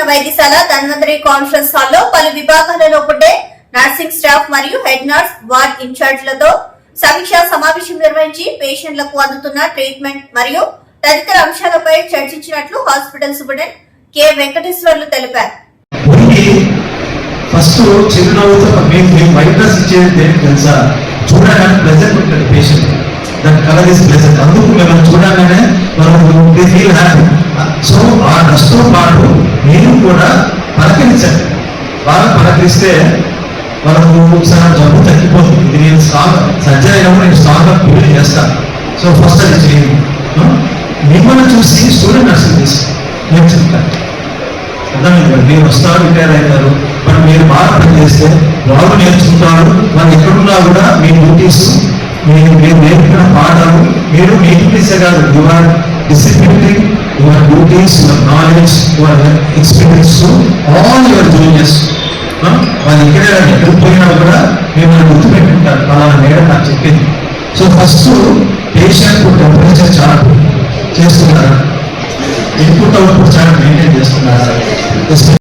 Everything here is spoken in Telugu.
వైద్యశాల ధన్వంతరి కాన్ఫరెన్స్ హాల్లో పలు విభాగాలలో ఉండే నర్సింగ్ స్టాఫ్ మరియు హెడ్ నర్స్ వార్డ్ ఇన్ఛార్జ్లతో సమీక్షా సమావేశం నిర్వహించి పేషెంట్లకు అందుతున్న ట్రీట్మెంట్ మరియు తదితర అంశాలపై చర్చించినట్లు హాస్పిటల్ సూపరింటెండెంట్ కె వెంకటేశ్వర్లు తెలిపారు. ఫస్ట్ చిరునవ్వుతో మీకు వైట్నెస్ ఇచ్చేది తెలుసా, చూడడానికి ప్లెజెంట్ ఉంటుంది పేషెంట్, దాని కలర్ ఇస్ ప్లెజెంట్. అందుకు మేము చూడగానే మనం ఫీల్ హ్యాపీ. సో ఆ డ్రెస్తో పాటు మీరు కూడా పలకరించండి. బాగా పలకరిస్తే వాళ్ళకు ఒకసారి జబ్బు తగ్గిపోతుంది. ఇది నేను సర్జరీ అయినప్పుడు నేను స్ట్రాంగ్గా ఫీల్ చేస్తాను. సో ఫస్ట్ అది చేయండి. మిమ్మల్ని చూసి స్టూడెంట్ నర్సింగ్ నేర్చుకుంటారు. అర్థమైంది, మీరు వస్తారు, రిటైర్ అవుతారు, బట్ మీరు బాగా పనిచేస్తే వాళ్ళు నేర్చుకుంటారు. వాళ్ళు ఎక్కడున్నా కూడా మీ డ్యూటీస్, మీరు నేర్పిన పాఠాలు, మీరు మీ డ్యూటీసే కాదు, your discipline, your duties, your knowledge, your experience to all your juniors. వాళ్ళు ఎక్కడికి పోయినా కూడా మిమ్మల్ని గుర్తుపెట్టుకుంటారు. అలా మేడం నాకు చెప్పింది. So first patient temperature chart చేస్తున్నారా, ఇన్పుట్ అవుట్పుట్ చార్ట్ మెయింటైన్ చేస్తున్నారా?